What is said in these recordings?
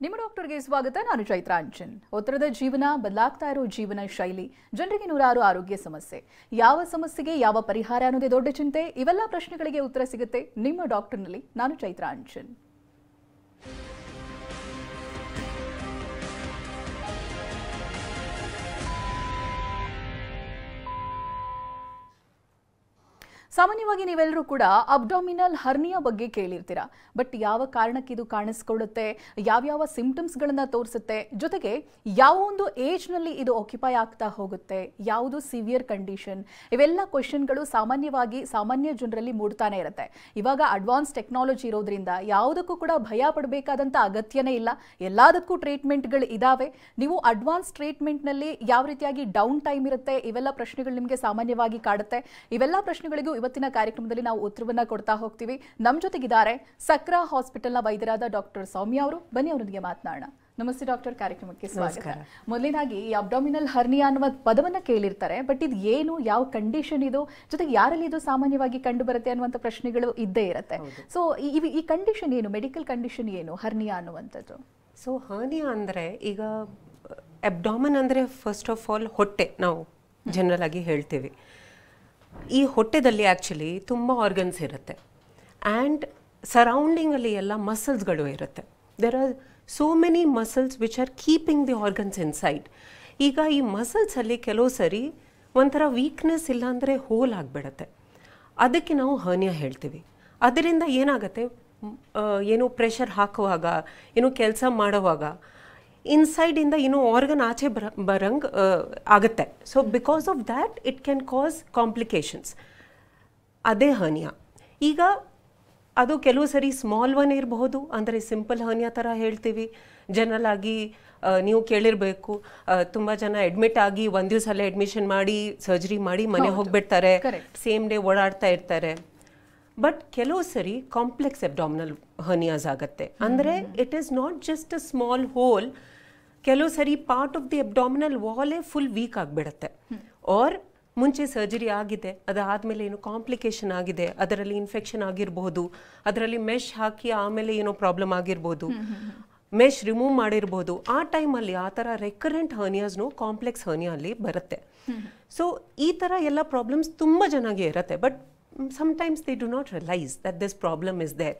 ನಿಮ್ಮ ಡಾಕ್ಟರ್ಗೆ ಸ್ವಾಗತ. ನಾನು ಚೈತ್ರ ಅಂಚನ್. ಒತ್ತಡದ ಜೀವನ, ಬದಲಾಗ್ತಾ ಇರೋ ಜೀವನ ಶೈಲಿ, ಜನರಿಗೆ ನೂರಾರು ಆರೋಗ್ಯ ಸಮಸ್ಯೆ. ಯಾವ ಸಮಸ್ಯೆಗೆ ಯಾವ ಪರಿಹಾರ ಅನ್ನೋದೇ ದೊಡ್ಡ ಚಿಂತೆ. ಇವೆಲ್ಲ ಪ್ರಶ್ನೆಗಳಿಗೆ ಉತ್ತರ ಸಿಗುತ್ತೆ ನಿಮ್ಮ ಡಾಕ್ಟರ್ನಲ್ಲಿ. ನಾನು ಚೈತ್ರ ಅಂಚನ್. ಸಾಮಾನ್ಯವಾಗಿ ನೀವೆಲ್ಲರೂ ಕೂಡ ಅಬ್ಡಾಮಿನಲ್ ಹರ್ನಿಯಾ ಬಗ್ಗೆ ಕೇಳಿರ್ತೀರಾ. ಬಟ್ ಯಾವ ಕಾರಣಕ್ಕೆ ಇದು ಕಾಣಿಸ್ಕೊಳ್ಳುತ್ತೆ, ಯಾವ್ಯಾವ ಸಿಂಪ್ಟಮ್ಸ್ಗಳನ್ನು ತೋರಿಸುತ್ತೆ, ಜೊತೆಗೆ ಯಾವ ಒಂದು ಏಜ್ನಲ್ಲಿ ಇದು ಆಕ್ಯುಪೈ ಆಗ್ತಾ ಹೋಗುತ್ತೆ, ಯಾವುದು ಸಿವಿಯರ್ ಕಂಡೀಷನ್, ಇವೆಲ್ಲ ಕ್ವೆಶನ್ಗಳು ಸಾಮಾನ್ಯ ಜನರಲ್ಲಿ ಮೂಡ್ತಾನೆ ಇರುತ್ತೆ. ಇವಾಗ ಅಡ್ವಾನ್ಸ್ ಟೆಕ್ನಾಲಜಿ ಇರೋದ್ರಿಂದ ಯಾವುದಕ್ಕೂ ಕೂಡ ಭಯ ಪಡಬೇಕಾದಂಥ ಅಗತ್ಯನೇ ಇಲ್ಲ. ಎಲ್ಲದಕ್ಕೂ ಟ್ರೀಟ್ಮೆಂಟ್ಗಳು ಇದಾವೆ. ನೀವು ಅಡ್ವಾನ್ಸ್ ಟ್ರೀಟ್ಮೆಂಟ್ನಲ್ಲಿ ಯಾವ ರೀತಿಯಾಗಿ ಡೌನ್ ಟೈಮ್ ಇರುತ್ತೆ, ಇವೆಲ್ಲ ಪ್ರಶ್ನೆಗಳು ನಿಮಗೆ ಸಾಮಾನ್ಯವಾಗಿ ಕಾಡುತ್ತೆ. ಇವೆಲ್ಲ ಪ್ರಶ್ನೆಗಳಿಗೂ ಇವತ್ತಿನ ಕಾರ್ಯಕ್ರಮದಲ್ಲಿ ನಾವು ಉತ್ತರವನ್ನ ಕೊಡ್ತಾ ಹೋಗ್ತೀವಿ. ನಮ್ಮ ಜೊತೆಗಿದ್ದಾರೆ ಸಕ್ರಾ ಹಾಸ್ಪಿಟಲ್ನ ವೈದ್ಯರಾದ ಡಾಕ್ಟರ್ ಸೌಮ್ಯ ಅವರು. ಬನ್ನಿ ಅವರೊಂದಿಗೆ ಮಾತನಾಡೋಣ. ನಮಸ್ತೆ ಡಾಕ್ಟರ್, ಕಾರ್ಯಕ್ರಮಕ್ಕೆ ಸ್ವಾಗತ. ಮೊದಲನೇದಾಗಿ ಈ ಅಬ್ಡಾಮಿನಲ್ ಹರ್ನಿಯಾ ಅನ್ನುವ ಪದವನ್ನ ಕೇಳಿರ್ತಾರೆ. ಬಟ್ ಇದು ಏನು, ಯಾವ ಕಂಡೀಷನ್ ಇದು, ಜೊತೆಗೆ ಯಾರಲ್ಲಿ ಇದು ಸಾಮಾನ್ಯವಾಗಿ ಕಂಡು ಬರುತ್ತೆ ಅನ್ನುವಂಥ ಪ್ರಶ್ನೆಗಳು ಇದ್ದೇ ಇರುತ್ತೆ. ಸೊ ಈ ಕಂಡೀಷನ್ ಏನು, ಮೆಡಿಕಲ್ ಕಂಡೀಷನ್ ಏನು ಹರ್ನಿಯಾ ಅನ್ನುವಂಥದ್ದು? ಸೊ ಹರ್ನಿಯಾ ಅಂದರೆ, ಈಗ ಅಬ್ಡಾಮನ್ ಅಂದರೆ ಫಸ್ಟ್ ಆಫ್ ಆಲ್ ಹೊಟ್ಟೆ, ನಾವು ಜನರಲ್ ಆಗಿ ಹೇಳ್ತೀವಿ. ಈ ಹೊಟ್ಟೆದಲ್ಲಿ ಆ್ಯಕ್ಚುಲಿ ತುಂಬ ಆರ್ಗನ್ಸ್ ಇರುತ್ತೆ ಆ್ಯಂಡ್ ಸರೌಂಡಿಂಗಲ್ಲಿ ಎಲ್ಲ ಮಸಲ್ಸ್ಗಳು ಇರುತ್ತೆ. There are so many muscles which are keeping the organs inside. ಈಗ ಈ ಮಸಲ್ಸಲ್ಲಿ ಕೆಲವು ಸರಿ ಒಂಥರ ವೀಕ್ನೆಸ್ ಇಲ್ಲಾಂದರೆ ಹೋಲ್ ಆಗಿಬಿಡುತ್ತೆ. ಅದಕ್ಕೆ ನಾವು ಹರ್ನಿಯಾ ಹೇಳ್ತೀವಿ. ಅದರಿಂದ ಏನಾಗುತ್ತೆ, ಏನು ಪ್ರೆಷರ್ ಹಾಕುವಾಗ, ಏನು ಕೆಲಸ ಮಾಡುವಾಗ ಇನ್ಸೈಡಿಂದ ಏನೋ ಆರ್ಗನ್ ಆಚೆ ಬರಂಗ್ ಆಗುತ್ತೆ. So because of that it can cause complications. ಅದೇ ಹರ್ನಿಯಾ. ಈಗ ಅದು ಕೆಲವು ಸರಿ ಸ್ಮಾಲ್ ಒನ್ ಇರಬಹುದು, ಅಂದರೆ ಸಿಂಪಲ್ ಹರ್ನಿಯಾ ಥರ ಹೇಳ್ತೀವಿ. ಜನರಲ್ ಆಗಿ ನೀವು ಕೇಳಿರಬೇಕು, ತುಂಬ ಜನ ಅಡ್ಮಿಟ್ ಆಗಿ ಒಂದು ದಿವಸಲ್ಲೇ ಅಡ್ಮಿಷನ್ ಮಾಡಿ ಸರ್ಜರಿ ಮಾಡಿ ಮನೆ ಹೋಗ್ಬಿಡ್ತಾರೆ, ಸೇಮ್ ಡೇ ಓಡಾಡ್ತಾ ಇರ್ತಾರೆ. ಬಟ್ ಕೆಲವು ಸರಿ ಕಾಂಪ್ಲೆಕ್ಸ್ ಅಬ್ಡಾಮಿನಲ್ ಹರ್ನಿಯಾಸ್ ಆಗುತ್ತೆ. ಅಂದರೆ it is not just a small hole. ಕೆಲವು ಸರಿ part of the abdominal wall full weak ಆಗಿಬಿಡುತ್ತೆ. ಆರ್ ಮುಂಚೆ ಸರ್ಜರಿ ಆಗಿದೆ, ಅದಾದಮೇಲೆ ಏನೋ ಕಾಂಪ್ಲಿಕೇಶನ್ ಆಗಿದೆ, ಅದರಲ್ಲಿ ಇನ್ಫೆಕ್ಷನ್ ಆಗಿರ್ಬೋದು, ಅದರಲ್ಲಿ ಮೆಶ್ ಹಾಕಿ ಆಮೇಲೆ ಏನೋ ಪ್ರಾಬ್ಲಮ್ ಆಗಿರ್ಬೋದು, ಮೆಶ್ ರಿಮೂವ್ ಮಾಡಿರ್ಬೋದು. ಆ ಟೈಮಲ್ಲಿ ಆ ಥರ ರೆಕರೆಂಟ್ ಹರ್ನಿಯಾಸ್ನು ಕಾಂಪ್ಲೆಕ್ಸ್ ಹರ್ನಿಯಾ ಅಲ್ಲಿ ಬರುತ್ತೆ. ಸೊ ಈ ಥರ ಎಲ್ಲ ಪ್ರಾಬ್ಲಮ್ಸ್ ತುಂಬ ಚೆನ್ನಾಗಿ ಇರುತ್ತೆ. But sometimes they do not realize that this problem is there.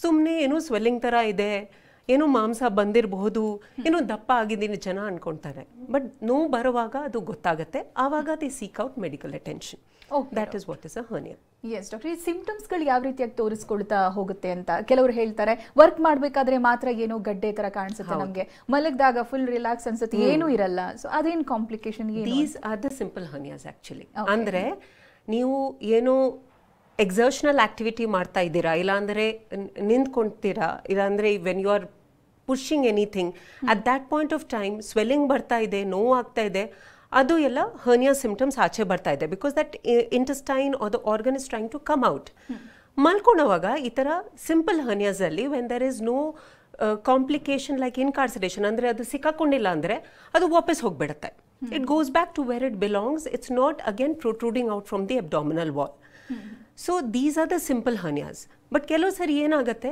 ಸುಮ್ಮನೆ ಏನೋ ಸ್ವೆಲ್ಲಿಂಗ್ ಥರ ಇದೆ, ಏನೋ ಮಾಂಸ ಬಂದಿರಬಹುದು, ಏನೋ ದಪ್ಪ ಆಗಿದ್ದೀನಿ ಜನ ಅನ್ಕೊಳ್ತಾರೆ. ಬಟ್ ನೋವು ಬರುವಾಗ ಅದು ಗೊತ್ತಾಗುತ್ತೆ. ಆವಾಗ they seek out medical attention. That is what is a hernia. Yes doctor, ಈ ಸಿಂಪ್ಟಮ್ಸ್ಗಳು ಯಾವ ರೀತಿಯಾಗಿ ತೋರಿಸ್ಕೊಳ್ತಾ ಹೋಗುತ್ತೆ ಅಂತ ಕೆಲವರು ಹೇಳ್ತಾರೆ. ವರ್ಕ್ ಮಾಡಬೇಕಾದ್ರೆ ಮಾತ್ರ ಏನೋ ಗಡ್ಡೆ ತರ ಕಾಣಿಸುತ್ತೆ, ನಮಗೆ ಮಲಗಿದಾಗ ಫುಲ್ ರಿಲ್ಯಾಕ್ಸ್ ಅನ್ಸುತ್ತೆ, ಏನೂ ಇರಲ್ಲ. ಸೊ ಅದೇನು complication? These are the simple hernias actually. ಅಂದರೆ ನೀವು ಏನೋ ಎಕ್ಸರ್ಷನಲ್ ಆಕ್ಟಿವಿಟಿ ಮಾಡ್ತಾ ಇದ್ದೀರಾ, ಇಲ್ಲಾಂದರೆ ನಿಂತ್ಕೊಳ್ತೀರಾ, ಇಲ್ಲಾಂದರೆ when you are pushing anything, at that point of time swelling ಬರ್ತಾ ಇದೆ, ನೋವು ಆಗ್ತಾ ಇದೆ, ಅದು ಎಲ್ಲ ಹರ್ನಿಯಾ ಸಿಂಪ್ಟಮ್ಸ್ ಆಚೆ ಬರ್ತಾ ಇದೆ. Because that intestine are the organ is trying to come out. ಮಲ್ಕೊಳ್ಳೋವಾಗ ಈ ಥರ ಸಿಂಪಲ್ ಹರ್ನಿಯಾಸಲ್ಲಿ when there is no complication like incarceration, ಅಂದರೆ ಅದು ಸಿಕ್ಕಾಕೊಂಡಿಲ್ಲ ಅಂದರೆ ಅದು ವಾಪಸ್ ಹೋಗ್ಬಿಡುತ್ತೆ. It goes back to where it belongs. It's not again protruding out from the abdominal wall. So these are the simple hernias. But ಕೆಲವು ಸರಿ ಏನಾಗುತ್ತೆ,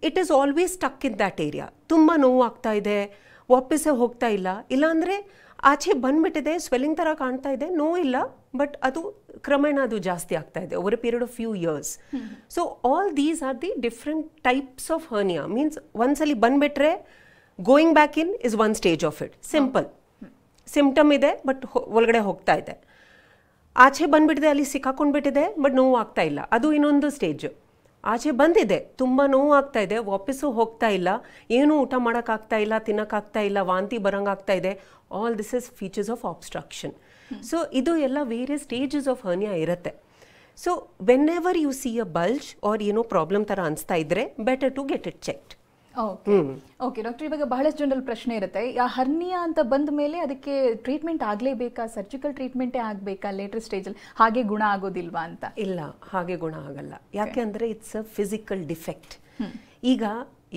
it is always stuck in that area. ತುಂಬ ನೋವು ಆಗ್ತಾ ಇದೆ, ವಾಪಸ್ಸೇ ಹೋಗ್ತಾ ಇಲ್ಲ, ಇಲ್ಲಾಂದರೆ ಆಚೆ ಬಂದ್ಬಿಟ್ಟಿದೆ, ಸ್ವೆಲ್ಲಿಂಗ್ ಥರ ಕಾಣ್ತಾ ಇದೆ, ನೋವಿಲ್ಲ, ಬಟ್ ಅದು ಕ್ರಮೇಣ ಅದು ಜಾಸ್ತಿ ಆಗ್ತಾ ಇದೆ over A period of few years. So all these are the different types of hernia. Means ಒಂದ್ಸಲಿ ಬಂದ್ಬಿಟ್ರೆ going back in is one stage of it. Simple symptom ಇದೆ, ಬಟ್ ಒಳಗಡೆ ಹೋಗ್ತಾ ಇದೆ. ಆಚೆ ಬಂದ್ಬಿಟ್ಟಿದೆ, ಅಲ್ಲಿ ಸಿಕ್ಕಾಕೊಂಡ್ಬಿಟ್ಟಿದೆ, ಬಟ್ ನೋವು ಆಗ್ತಾ ಇಲ್ಲ, ಅದು ಇನ್ನೊಂದು ಸ್ಟೇಜು. ಆಚೆ ಬಂದಿದೆ, ತುಂಬ ನೋವು ಆಗ್ತಾ ಇದೆ, ವಾಪಸ್ಸು ಹೋಗ್ತಾ ಇಲ್ಲ, ಏನೂ ಊಟ ಮಾಡೋಕ್ಕಾಗ್ತಾ ಇಲ್ಲ, ತಿನ್ನೋಕ್ಕಾಗ್ತಾ ಇಲ್ಲ, ವಾಂತಿ ಬರೋಂಗಾಗ್ತಾ ಇದೆ. All this is features of obstruction. So ಇದು ಎಲ್ಲ ವೇರಿಯಸ್ ಸ್ಟೇಜಸ್ ಆಫ್ ಹರ್ನಿಯಾ ಇರುತ್ತೆ. So whenever you see a bulge or ಏನೋ ಪ್ರಾಬ್ಲಮ್ ಥರ ಅನಿಸ್ತಾ ಇದ್ರೆ better to get it checked. Okay doctor, ಇವಾಗ ಬಹಳಷ್ಟು ಜನರಲ್ ಪ್ರಶ್ನೆ ಇರುತ್ತೆ, ಆ ಹರ್ನಿಯಾ ಅಂತ ಬಂದ ಮೇಲೆ ಅದಕ್ಕೆ ಟ್ರೀಟ್ಮೆಂಟ್ ಆಗಲೇಬೇಕಾ, ಸರ್ಜಿಕಲ್ ಟ್ರೀಟ್ಮೆಂಟೇ ಆಗಬೇಕಾ ಲೇಟರ್ ಸ್ಟೇಜಲ್ಲಿ, ಹಾಗೆ ಗುಣ ಆಗೋದಿಲ್ವಾ ಅಂತ? ಇಲ್ಲ, ಹಾಗೆ ಗುಣ ಆಗಲ್ಲ. ಯಾಕೆ ಅಂದರೆ ಇಟ್ಸ್ ಅ ಫಿಸಿಕಲ್ ಡಿಫೆಕ್ಟ್. ಈಗ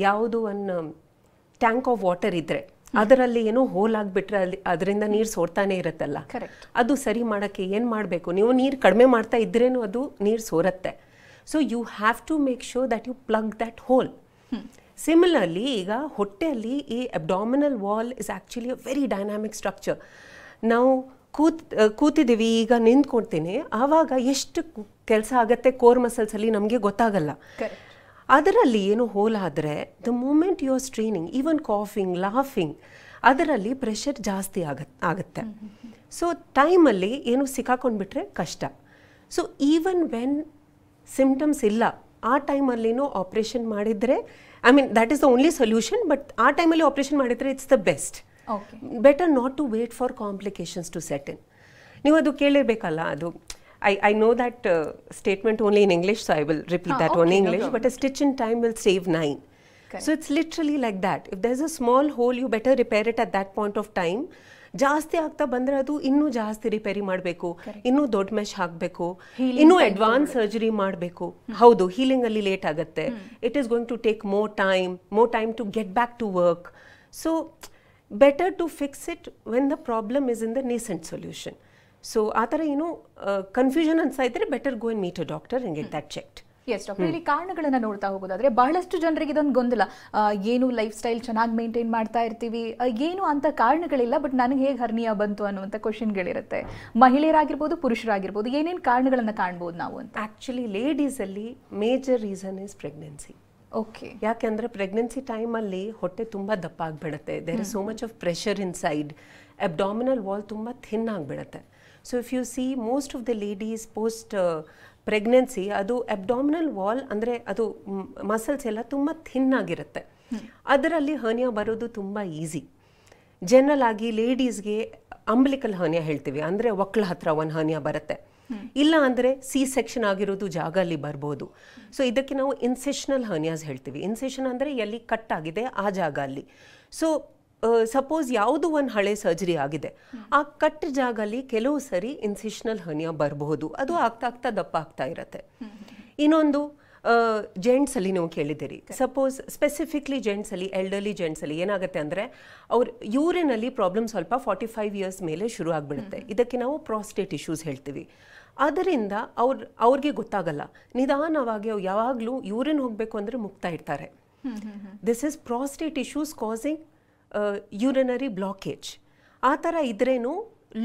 ಯಾವುದು ಒಂದು ಟ್ಯಾಂಕ್ ಆಫ್ ವಾಟರ್ ಇದ್ರೆ ಅದರಲ್ಲಿ ಏನೋ ಹೋಲ್ ಆಗಿಬಿಟ್ರೆ ಅದರಿಂದ ನೀರು ಸೋರ್ತಾನೆ ಇರುತ್ತಲ್ಲ, ಅದು ಸರಿ ಮಾಡೋಕ್ಕೆ ಏನು ಮಾಡಬೇಕು, ನೀವು ನೀರು ಕಡಿಮೆ ಮಾಡ್ತಾ ಇದ್ರೇನು ಅದು ನೀರು ಸೋರುತ್ತೆ. So you have to make sure that you plug that hole. Similarly ಈಗ ಹೊಟ್ಟೆಯಲ್ಲಿ ಈ abdominal wall is actually a very dynamic structure. ನಾವು ಕೂತಿದ್ದೀವಿ, ಈಗ ನಿಂತ್ಕೊಳ್ತೀನಿ, ಆವಾಗ ಎಷ್ಟು ಕೆಲಸ ಆಗುತ್ತೆ ಕೋರ್ ಮಸಲ್ಸಲ್ಲಿ ನಮಗೆ ಗೊತ್ತಾಗಲ್ಲ. ಅದರಲ್ಲಿ ಏನು ಹೋಲ್ ಆದರೆ the moment you are straining, even coughing, laughing, ಅದರಲ್ಲಿ ಪ್ರೆಷರ್ ಜಾಸ್ತಿ ಆಗುತ್ತೆ. ಸೊ ಟೈಮಲ್ಲಿ ಏನು ಸಿಕ್ಕಾಕೊಂಡ್ಬಿಟ್ರೆ ಕಷ್ಟ. ಸೊ ಈವನ್ ವೆನ್ ಸಿಮ್ಟಮ್ಸ್ ಇಲ್ಲ ಆ ಟೈಮಲ್ಲಿನೂ ಆಪ್ರೇಷನ್ ಮಾಡಿದರೆ, I mean that is the only solution, but ಆ ಟೈಮಲ್ಲಿ ಆಪ್ರೇಷನ್ ಮಾಡಿದರೆ it's the best. Better not to wait for complications to set in. ನೀವು ಅದು ಕೇಳಿರಬೇಕಲ್ಲ, ಅದು I know that statement only in English, so I will repeat that only in English. But a stitch in time will save 9. Correct. So it's literally like that. If there's a small hole, you better repair it at that point of time. ಜಾಸ್ತಿ ಆಗ್ತಾ ಬಂದರೆ ಅದು ಇನ್ನೂ ಜಾಸ್ತಿ repair ಮಾಡಬೇಕು, ಇನ್ನೂ ದೊಡ್ಡ mesh ಹಾಕಬೇಕು, ಇನ್ನೂ ಅಡ್ವಾನ್ಸ್ ಸರ್ಜರಿ ಮಾಡಬೇಕು. ಹೌದು, ಹೀಲಿಂಗಲ್ಲಿ ಲೇಟ್ ಆಗುತ್ತೆ. It is going to take more time to get back to work. So better to fix it when the problem is in the nascent solution. So ಆ ಥರ ಏನು ಕನ್ಫ್ಯೂಷನ್ ಅನ್ಸ್ತಾ ಇದ್ರೆ better go and meet a doctor and get that checked. Yes doctor, ಇಲ್ಲಿ ಕಾರಣಗಳನ್ನ ನೋಡ್ತಾ ಹೋಗೋದಾದ್ರೆ ಬಹಳಷ್ಟು ಜನರಿಗೆ ಇದೊಂದು ಗೊಂದಲ, ಏನು ಲೈಫ್ ಸ್ಟೈಲ್ ಚೆನ್ನಾಗಿ ಮೇಂಟೈನ್ ಮಾಡ್ತಾ ಇರ್ತೀವಿ, ಏನು ಅಂತ ಕಾರಣಗಳಿಲ್ಲ, ಬಟ್ ನನಗೆ ಹೇಗೆ ಹರ್ನಿಯಾ ಬಂತು ಅನ್ನುವಂಥ ಕ್ವಶನ್ಗಳಿರುತ್ತೆ. ಮಹಿಳೆಯರಾಗಿರ್ಬೋದು, ಪುರುಷರಾಗಿರ್ಬೋದು, ಏನೇನು ಕಾರಣಗಳನ್ನ ಕಾಣ್ಬೋದು ನಾವು ಅಂತ? ಆ್ಯಕ್ಚುಲಿ ಲೇಡೀಸಲ್ಲಿ major reason is pregnancy. Okay. ಯಾಕೆಂದರೆ ಪ್ರೆಗ್ನೆನ್ಸಿ ಟೈಮಲ್ಲಿ ಹೊಟ್ಟೆ ತುಂಬ ದಪ್ಪ ಆಗಿಬಿಡುತ್ತೆ. There is so much of pressure inside, abdominal wall ತುಂಬ ಥಿನ್ ಆಗಿಬಿಡುತ್ತೆ. So if you see most of the ladies post pregnancy, ಅದು ಅಬ್ಡಾಮಿನಲ್ ವಾಲ್ ಅಂದರೆ ಅದು ಮಸಲ್ಸ್ ಎಲ್ಲ ತುಂಬ ಥಿನ್ ಆಗಿರುತ್ತೆ. ಅದರಲ್ಲಿ ಹರ್ನಿಯಾ ಬರೋದು ತುಂಬ ಈಸಿ. ಜನರಲ್ ಆಗಿ ಲೇಡೀಸ್ಗೆ ಅಂಬ್ಲಿಕಲ್ ಹರ್ನಿಯಾ ಹೇಳ್ತೀವಿ, ಅಂದರೆ ಒಕ್ಕಳ ಹತ್ರ ಒಂದು ಹರ್ನಿಯಾ ಬರುತ್ತೆ. ಇಲ್ಲ ಅಂದರೆ ಸಿ ಸೆಕ್ಷನ್ ಆಗಿರೋದು ಜಾಗ ಅಲ್ಲಿ ಬರ್ಬೋದು. ಸೊ ಇದಕ್ಕೆ ನಾವು ಇನ್ಸೆಷನಲ್ ಹರ್ನಿಯಾಸ್ ಹೇಳ್ತೀವಿ. ಇನ್ಸೆಷನ್ ಅಂದರೆ ಎಲ್ಲಿ ಕಟ್ ಆಗಿದೆ ಆ ಜಾಗ ಅಲ್ಲಿ. ಸೊ ಸಪೋಸ್ ಯಾವುದು ಒಂದು ಹಳೆ ಸರ್ಜರಿ ಆಗಿದೆ, ಆ ಕಟ್ ಜಾಗಲ್ಲಿ ಕೆಲವು ಸರಿ ಇನ್ಸಿಷನಲ್ ಹರ್ನಿಯಾ ಬರಬಹುದು. ಅದು ಆಗ್ತಾ ದಪ್ಪ ಆಗ್ತಾ ಇರುತ್ತೆ. ಇನ್ನೊಂದು ಜೆಂಟ್ಸಲ್ಲಿ ನೀವು ಕೇಳಿದ್ದೀರಿ, ಸಪೋಸ್ ಸ್ಪೆಸಿಫಿಕ್ಲಿ ಜೆಂಟ್ಸಲ್ಲಿ, ಎಲ್ಡರ್ಲಿ ಜೆಂಟ್ಸಲ್ಲಿ ಏನಾಗುತ್ತೆ ಅಂದರೆ ಅವ್ರ ಯೂರಿನಲ್ಲಿ ಪ್ರಾಬ್ಲಮ್ ಸ್ವಲ್ಪ 45 ಇಯರ್ಸ್ ಮೇಲೆ ಶುರು ಆಗಿಬಿಡುತ್ತೆ. ಇದಕ್ಕೆ ನಾವು ಪ್ರಾಸ್ಟೇಟ್ ಇಶ್ಯೂಸ್ ಹೇಳ್ತೀವಿ. ಅದರಿಂದ ಅವ್ರಿಗೆ ಗೊತ್ತಾಗಲ್ಲ, ನಿಧಾನವಾಗಿ ಯಾವಾಗಲೂ ಯೂರಿನ್ ಹೋಗಬೇಕು ಅಂದರೆ ಮುಗ್ತಾ ಇರ್ತಾರೆ. This is prostate issues causing urinary blockage. ಆ ಥರ ಇದ್ರೇನು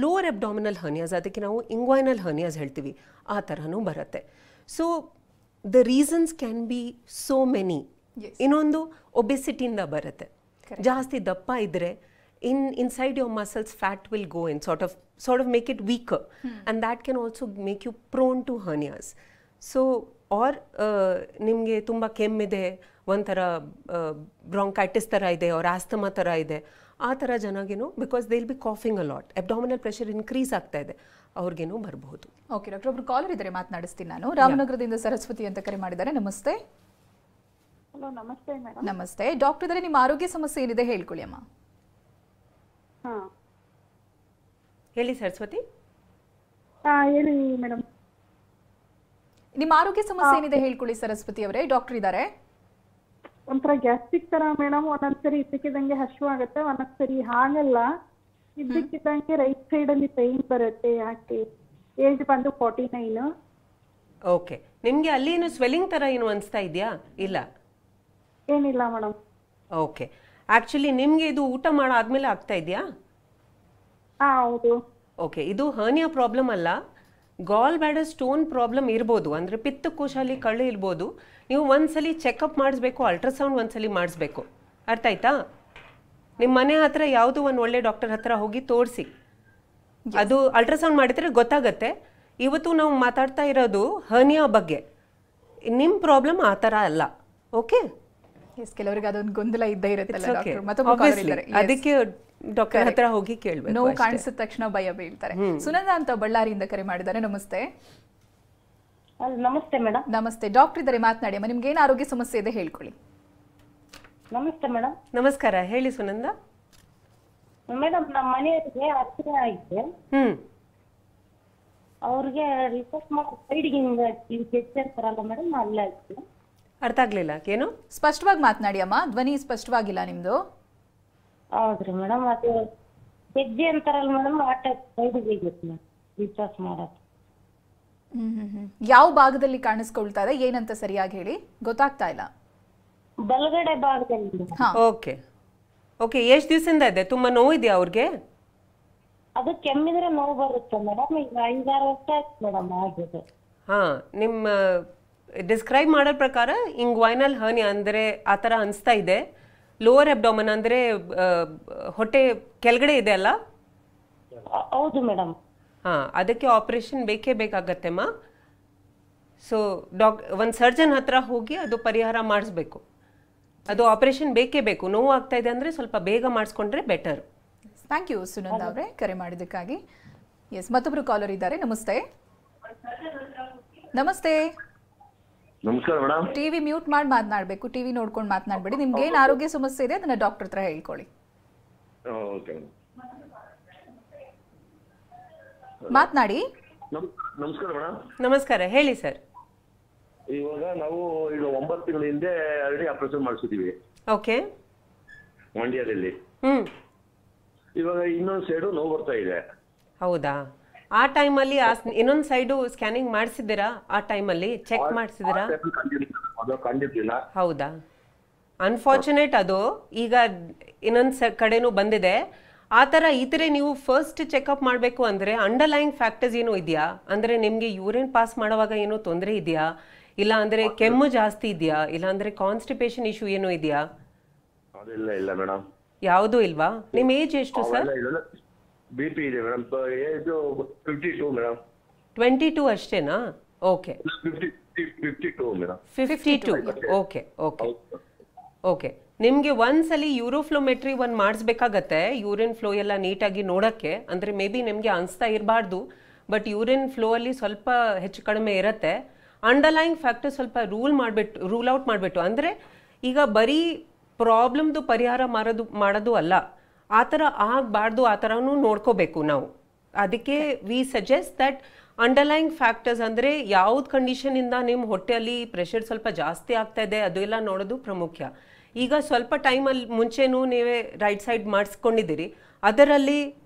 ಲೋವರ್ ಅಬ್ಡಾಮಿನಲ್ ಹರ್ನಿಯಾಸ್, ಅದಕ್ಕೆ ನಾವು ಇಂಗ್ವೈನಲ್ ಹರ್ನಿಯಾಸ್ ಹೇಳ್ತೀವಿ, ಆ ಥರನೂ ಬರುತ್ತೆ. So the reasons can be so many. ಇನ್ನೊಂದು ಒಬೆಸಿಟಿಯಿಂದ ಬರುತ್ತೆ. ಜಾಸ್ತಿ ದಪ್ಪ ಇದ್ದರೆ inside your muscles fat will go in, sort of make it weaker, and that can also make you prone to hernias. So or ನಿಮಗೆ ತುಂಬ ಕೆಮ್ಮಿದೆ, ಒಂಥರ ಬ್ರಾಂಕೈಟಿಸ್ ಥರ ಇದೆ, ಅವ್ರ ಆಸ್ತಮಾ ಥರ ಇದೆ, ಆ ಥರ ಜನಗೇನು, because they will be coughing a lot, abdominal pressure increase ಆಗ್ತಾ ಇದೆ, ಅವ್ರಿಗೇನು ಬರಬಹುದು. ಓಕೆ ಡಾಕ್ಟರ್, ಒಬ್ರು ಕಾಲರ್ ಇದ್ದಾರೆ, ಮಾತನಾಡಿಸ್ತೀನಿ ನಾನು. ರಾಮನಗರದಿಂದ ಸರಸ್ವತಿ ಅಂತ ಕರೆ ಮಾಡಿದ್ದಾರೆ. ನಮಸ್ತೆ. ಹಲೋ, ನಮಸ್ತೆ ಮೇಡಮ್. ನಮಸ್ತೆ ಡಾಕ್ಟರ್ ಇದ್ದಾರೆ, ನಿಮ್ಮ ಆರೋಗ್ಯ ಸಮಸ್ಯೆ ಏನಿದೆ ಹೇಳ್ಕೊಳ್ಳಿ ಅಮ್ಮ. ಹೇಳಿ ಸರಸ್ವತಿ. ಹೇಳಿ ಮೇಡಮ್. ನಿಮ್ಮ ಆರೋಗ್ಯ ಸಮಸ್ಯೆ ಏನಿದೆ ಹೇಳ್ಕೊಳ್ಳಿ ಸರಸ್ವತಿ ಅವರೇ, ಡಾಕ್ಟರ್ ಇದ್ದಾರೆ. ಒಂಥರ ಗ್ಯಾಸ್ಟ್ರಿಕ್ ತರ ಮೇಡಮ್, ಒಂದೊಂದ್ಸರಿ ಇದ್ದಕ್ಕಿದ್ದಂಗೆ ಹಸಿವು ಆಗುತ್ತೆ, ಒಂದೊಂದ್ಸರಿ ಹಾಗಲ್ಲ, ಇದ್ದಕ್ಕಿದ್ದಂಗೆ ರೈಟ್ ಸೈಡ್ ಅಲ್ಲಿ ಪೈನ್ ಬರುತ್ತೆ. ಯಾಕೆ? ಏಜ್ ಬಂದು 49. ಓಕೆ, ನಿಮ್ಗೆ ಅಲ್ಲಿ ಏನು ಸ್ವೆಲ್ಲಿಂಗ್ ತರ ಏನು ಅನಿಸ್ತಾ ಇದೆಯಾ? ಇಲ್ಲ, ಏನಿಲ್ಲ ಮೇಡಮ್. ಓಕೆ, ಆಕ್ಚುಲಿ ನಿಮ್ಗೆ ಇದು ಊಟ ಮಾಡೋ ಆದ್ಮೇಲೆ ಆಗ್ತಾ ಇದೆಯಾ? ಹೌದು. ಓಕೆ, ಇದು ಹರ್ನಿಯಾ ಪ್ರಾಬ್ಲಮ್ ಅಲ್ಲ, ಗಾಲ್ ಬ್ಯಾಡರ್ ಸ್ಟೋನ್ ಪ್ರಾಬ್ಲಮ್ ಇರ್ಬೋದು, ಅಂದರೆ ಪಿತ್ತಕೋಶಲ್ಲಿ ಕಳ್ಳು ಇರ್ಬೋದು. ನೀವು ಒಂದ್ಸಲಿ ಚೆಕಪ್ ಮಾಡಿಸ್ಬೇಕು, ಅಲ್ಟ್ರಾಸೌಂಡ್ ಒಂದ್ಸಲಿ ಮಾಡಿಸ್ಬೇಕು. ಅರ್ಥ ಆಯ್ತಾ? ನಿಮ್ಮ ಮನೆ ಹತ್ರ ಯಾವುದು ಒಂದು ಒಳ್ಳೆ ಡಾಕ್ಟರ್ ಹತ್ರ ಹೋಗಿ ತೋರಿಸಿ, ಅದು ಅಲ್ಟ್ರಾಸೌಂಡ್ ಮಾಡಿದ್ರೆ ಗೊತ್ತಾಗತ್ತೆ. ಇವತ್ತು ನಾವು ಮಾತಾಡ್ತಾ ಇರೋದು ಹರ್ನಿಯಾ ಬಗ್ಗೆ, ನಿಮ್ಮ ಪ್ರಾಬ್ಲಮ್ ಆ ಥರ ಅಲ್ಲ. ಓಕೆ, ಕೆಲವರಿಗೆ ಅದೊಂದು ಗೊಂದಲ ಇದ್ದೇ ಇರುತ್ತೆ, ಅದಕ್ಕೆ ಡಾಕ್ಟರ್ ಹತ್ರ ಹೋಗಿ ಕೇಳಬೇಕು. ನೋವು ಕಾಣಿಸಿದ ತಕ್ಷಣ ಭಯ ಬೀಳ್ತಾರೆ. ಸುನಂದ ಅಂತ ಬಳ್ಳಾರಿಯಿಂದ ಕರೆ ಮಾಡಿದ್ದಾರೆ. ನಮಸ್ತೆ. ನಮಸ್ತೆ ಮೇಡಮ್. ನಮಸ್ತೆ ಡಾಕ್ಟರ್ ಇದ್ದಾರೆ, ಮಾತನಾಡಿ ಅಮ್ಮ. ನಿಮ್ಗೆ ಏನು ಆರೋಗ್ಯ ಸಮಸ್ಯೆ ಇದೆ ಹೇಳ್ಕೊಳ್ಳಿ. ನಮಸ್ತೆ ಮೇಡಮ್. ನಮಸ್ಕಾರ, ಹೇಳಿ ಸುನಂದ. ಮೇಡಮ್, ನಮ್ಮ ಮನೆಯವರಿಗೆ ಹತ್ತಿರ ಐತೆ, ಅವ್ರಿಗೆ ರಿಕ್ವೆಸ್ಟ್ ಮಾಡಿ ಸೈಡ್ಗೆ ಅಂತಾರಲ್ಲ ಮೇಡಮ್, ಅಲ್ಲೇ ಆಯ್ತು. ಅರ್ಥ ಆಗ್ಲಿಲ್ಲ, ಏನು? ಸ್ಪಷ್ಟವಾಗಿ ಮಾತನಾಡಿ ಅಮ್ಮ, ಧ್ವನಿ ಸ್ಪಷ್ಟವಾಗಿಲ್ಲ ನಿಮ್ದು. ಹೌದ್ರಿ ಮೇಡಮ್, ಅದು ಹೆಜ್ಜೆ ಅಂತಾರಲ್ಲ ಮೇಡಮ್, ಆಟ ಸೈಡ್ಗೆ ರಿಕ್ವೆಸ್ಟ್ ಮಾಡೋದು. ಯಾವ ಭಾಗದಲ್ಲಿ ಕಾಣಿಸ್ಕೊಳ್ತಾ ಇದೆ, ಏನಂತ ಸರಿಯಾಗಿ ಹೇಳಿ, ಗೊತ್ತಾಗ್ತಾ ಇಲ್ಲ. ಬಲಗಡೆ ಭಾಗದಲ್ಲಿ. ಹಾ. ಓಕೆ ಓಕೆ, ಎಷ್ಟು ದಿವಸದಿಂದ ಇದೆ? ತುಂಬ ನೋವಿದೆಯಾ ಅವ್ರಿಗೆ? ಅದು ಕೆಮ್ಮಿದ್ರೆ ನೋವು ಬರುತ್ತೆ ಮೇಡಮ್. ಈಗ 5-6 ವರ್ಷ ಆಯ್ತು ಮೇಡಮ್ ಆಗಿದೆ. ಹಾಂ, ನಿಮ್ಮ ಡಿಸ್ಕ್ರೈಬ್ ಮಾಡೋ ಪ್ರಕಾರ ಇಂಗ್ವೈನಲ್ ಹರ್ನಿಯಾ ಅಂದರೆ ಆ ಥರ ಅನಿಸ್ತಾ ಇದೆ. ಲೋವರ್ ಅಬ್ಡಾಮನ್ ಅಂದರೆ ಹೊಟ್ಟೆ ಕೆಳಗಡೆ ಇದೆ ಅಲ್ಲ? ಹೌದು ಮೇಡಮ್. ಹಾಂ, ಅದಕ್ಕೆ ಆಪರೇಷನ್ ಬೇಕೇ ಬೇಕಾಗತ್ತೆಮ್ಮ. ಸೊ ಒಂದು ಸರ್ಜನ್ ಹತ್ರ ಹೋಗಿ ಅದು ಪರಿಹಾರ ಮಾಡಿಸ್ಬೇಕು. ಅದು ಆಪರೇಷನ್ ಬೇಕೇ ಬೇಕು. ನೋವು ಆಗ್ತಾ ಇದೆ ಅಂದರೆ ಸ್ವಲ್ಪ ಬೇಗ ಮಾಡಿಸ್ಕೊಂಡ್ರೆ ಬೆಟರ್. ಥ್ಯಾಂಕ್ ಯು ಸುನಂದ ಅವರೇ ಕರೆ ಮಾಡಿದ್ದಕ್ಕಾಗಿ. ಎಸ್, ಮತ್ತೊಬ್ರು ಕಾಲರ್ ಇದ್ದಾರೆ. ನಮಸ್ತೆ. ನಮಸ್ತೆ. ನಮಸ್ಕಾರ ಮೇಡಮ್. ಟಿವಿ ಮ್ಯೂಟ್ ಮಾಡಿ ಮಾತನಾಡಬೇಕು. ಟಿವಿ ನೋಡ್ಕೊಂಡು ಮಾತನಾಡಬೇಡಿ. ನಿಮ್ಗೆ ಏನು ಆರೋಗ್ಯ ಸಮಸ್ಯೆ ಇದೆ ಅದನ್ನ ಡಾಕ್ಟರ್ ಹತ್ರ ಹೇಳ್ಕೊಳ್ಳಿ. ಓಕೆ ಮಾತನಾಡಿ. ನಮಸ್ಕಾರ ಮೇಡಮ್. ನಮಸ್ಕಾರ, ಹೇಳಿ ಸರ್. ಇವಾಗ ನಾವು ಈಗ 9 ತಿಂಗಳ ಹಿಂದೆ ಆಲ್ರೆಡಿ ಆಪರೇಷನ್ ಮಾಡಿಸಿದೀವಿ ಓಕೆ. ಮಂಡ್ಯದಲ್ಲಿ. ಇವಾಗ ಇನ್ನೊಂದು ಸೈಡು ನೋವು ಬರ್ತಾ ಇದೆ. ಹೌದಾ? ಆ ಟೈಮಲ್ಲಿ ಇನ್ನೊಂದು ಸೈಡು ಸ್ಕ್ಯಾನಿಂಗ್ ಮಾಡಿಸಿದ್ದೀರಾ? ಆ ಟೈಮಲ್ಲಿ ಚೆಕ್ ಮಾಡಿಸಿದ್ದೀರಾ? ಅದು ಕಂಡಿದ್ದಿಲ್ಲ. ಹೌದಾ? ಅನ್ಫಾರ್ಚುನೇಟ್. ಅದು ಈಗ ಇನ್ನೊಂದು ಕಡೆನೂ ಬಂದಿದೆ ಆ ಥರ. ಈ ಥರ ನೀವು ಫಸ್ಟ್ ಚೆಕಪ್ ಮಾಡಬೇಕು ಅಂದರೆ ಅಂಡರ್ಲೈಯಿಂಗ್ ಫ್ಯಾಕ್ಟರ್ಸ್ ಏನೋ ಇದೆಯಾ, ಅಂದರೆ ನಿಮಗೆ ಯೂರಿನ್ ಪಾಸ್ ಮಾಡುವಾಗ ಏನೋ ತೊಂದರೆ ಇದೆಯಾ, ಇಲ್ಲ ಅಂದರೆ ಕೆಮ್ಮು ಜಾಸ್ತಿ ಇದೆಯಾ, ಇಲ್ಲ ಅಂದರೆ ಕಾನ್ಸ್ಟಿಪೇಷನ್ ಇಶ್ಯೂ ಏನೋ ಇದೆಯಾ? ಅದೆಲ್ಲ ಇಲ್ಲ ಮೇಡಮ್. ಯಾವುದೂ ಇಲ್ವಾ? ನಿಮ್ಮ ಏಜ್ ಎಷ್ಟು ಸರ್? BP ಇದೆ ಮೇಡಮ್. Age 52 madam. 22 ಅಷ್ಟೇನಾ? Okay, 52 madam. 52. Okay okay okay. ನಿಮಗೆ ಒಂದ್ಸಲಿ ಯೂರೋಫ್ಲೋಮೆಟ್ರಿ ಒಂದು ಮಾಡಿಸ್ಬೇಕಾಗತ್ತೆ, ಯೂರಿನ್ ಫ್ಲೋ ಎಲ್ಲ ನೀಟಾಗಿ ನೋಡೋಕ್ಕೆ. ಅಂದರೆ ಮೇ ಬಿ ನಿಮಗೆ ಅನಿಸ್ತಾ ಇರಬಾರ್ದು, ಬಟ್ ಯೂರಿನ್ ಫ್ಲೋ ಅಲ್ಲಿ ಸ್ವಲ್ಪ ಹೆಚ್ಚು ಕಡಿಮೆ ಇರುತ್ತೆ. ಅಂಡರ್ಲೈಯಿಂಗ್ ಫ್ಯಾಕ್ಟರ್ ಸ್ವಲ್ಪ ರೂಲ್ ಔಟ್ ಮಾಡಿಬಿಟ್ಟು, ಅಂದರೆ ಈಗ ಬರೀ ಪ್ರಾಬ್ಲಮ್ದು ಪರಿಹಾರ ಮಾಡೋದು ಅಲ್ಲ, ಆ ಥರ ಆಗಬಾರ್ದು, ಆ ಥರನೂ ನೋಡ್ಕೋಬೇಕು ನಾವು. ಅದಕ್ಕೆ we suggest that underlying factors ಅಂದರೆ ಯಾವ್ದು ಕಂಡೀಷನಿಂದ ನಿಮ್ಮ ಹೊಟ್ಟೆಯಲ್ಲಿ ಪ್ರೆಷರ್ ಸ್ವಲ್ಪ ಜಾಸ್ತಿ ಆಗ್ತಾ ಇದೆ ಅದು ಎಲ್ಲ ನೋಡೋದು ಪ್ರಮುಖ. ಈಗ ಸ್ವಲ್ಪ ಟೈಮಲ್ಲಿ ಮುಂಚೆನೂ ನೀವೇ ರೈಟ್ ಸೈಡ್ ಮಾಡಿಸ್ಕೊಂಡಿದ್ದೀರಿ, ಅದರಲ್ಲಿ